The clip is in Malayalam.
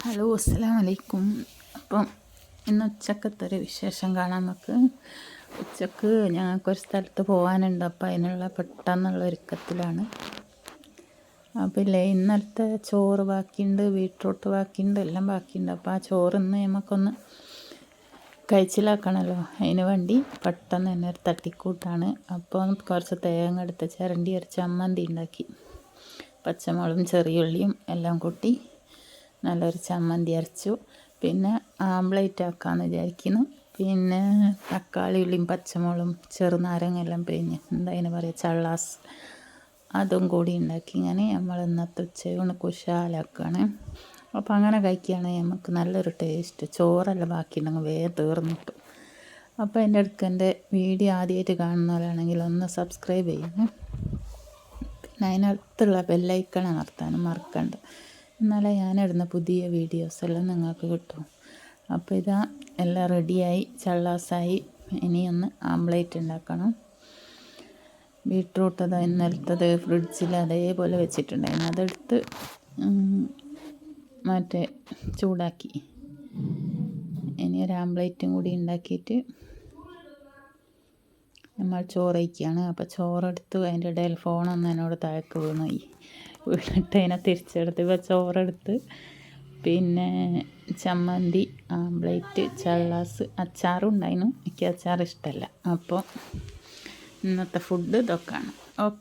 ഹലോ, അസ്സലാമു അലൈക്കും. അപ്പം ഇന്ന് ഉച്ചക്കത്തെ ഒരു വിശേഷം കാണാം നമുക്ക്. ഉച്ചക്ക് ഞങ്ങൾക്കൊരു സ്ഥലത്ത് പോകാനുണ്ട്. അപ്പം അതിനുള്ള പെട്ടെന്നുള്ള ഒരുക്കത്തിലാണ്. അപ്പം ഇല്ലേ, ഇന്നലത്തെ ചോറ് ബാക്കിയുണ്ട്, ബീട്രൂട്ട് ബാക്കിയുണ്ട്, എല്ലാം ബാക്കിയുണ്ട്. അപ്പോൾ ആ ചോറ് ഇന്ന് നമുക്കൊന്ന് കഴിച്ചിലാക്കണമല്ലോ. അതിന് വേണ്ടി പെട്ടെന്ന് തന്നെ ഒരു തട്ടിക്കൂട്ടാണ്. അപ്പോൾ കുറച്ച് തേങ്ങ എടുത്ത് ചിരണ്ടി ഒരു ചമ്മന്തി ഉണ്ടാക്കി. പച്ചമുളകും ചെറിയുള്ളിയും എല്ലാം കൂട്ടി നല്ലൊരു ചമ്മന്തി അരച്ചു. പിന്നെ ആംപ്ലേറ്റ് ആക്കാമെന്ന് വിചാരിക്കുന്നു. പിന്നെ തക്കാളി, ഉള്ളിയും പച്ചമുളകും ചെറുനാരങ്ങ എല്ലാം പിഴിഞ്ഞ് എന്താ പറയുക, ചള്ളാസ്, അതും കൂടി ഉണ്ടാക്കി ഇങ്ങനെ നമ്മൾ ഇന്നത്തെ ഉച്ചയൂണ് കുശാലാക്കുകയാണ്. അപ്പോൾ അങ്ങനെ കഴിക്കുകയാണെങ്കിൽ നമുക്ക് നല്ലൊരു ടേസ്റ്റ്. ചോറെല്ലാം ബാക്കിയുണ്ടെങ്കിൽ വേഗം തീർന്നു കിട്ടും. അപ്പോൾ എൻ്റെ അടുത്ത് എൻ്റെ വീഡിയോ ആദ്യമായിട്ട് കാണുന്നവരാണെങ്കിൽ ഒന്ന് സബ്സ്ക്രൈബ് ചെയ്യണേ. പിന്നെ അതിനടുത്തുള്ള ബെല്ലൈക്കൺ അമർത്താനും മറക്കണ്ട. എന്നാലേ ഞാനിടുന്ന പുതിയ വീഡിയോസെല്ലാം നിങ്ങൾക്ക് കിട്ടും. അപ്പോൾ ഇതാ എല്ലാം റെഡിയായി, ചള്ളാസായി. ഇനിയൊന്ന് ആംപ്ലേറ്റ് ഉണ്ടാക്കണം. ബീട്രൂട്ട് അതാ ഇന്നലത്തത് ഫ്രിഡ്ജിൽ അതേപോലെ വെച്ചിട്ടുണ്ടായിരുന്നു. അതെടുത്ത് മറ്റേ ചൂടാക്കി. ഇനി ഒരു ആംപ്ലേറ്റും കൂടി ഉണ്ടാക്കിയിട്ട് നമ്മൾ ചോറ് വയ്ക്കുകയാണ്. അപ്പോൾ ചോറെടുത്ത് അതിൻ്റെ ഇടയിൽ ഫോണൊന്ന് എന്നോട് താഴേക്ക് വീണുപോയി. വീണിട്ട് അതിനെ തിരിച്ചെടുത്ത് ഇപ്പോൾ ചോറെടുത്ത് പിന്നെ ചമ്മന്തി, ആംപ്ലേറ്റ്, ചള്ളാസ്, അച്ചാറും ഉണ്ടായിരുന്നു. എനിക്ക് അച്ചാർ ഇഷ്ടമല്ല. അപ്പോൾ ഇന്നത്തെ ഫുഡ് ഇതൊക്കെയാണ്. ഓക്കെ.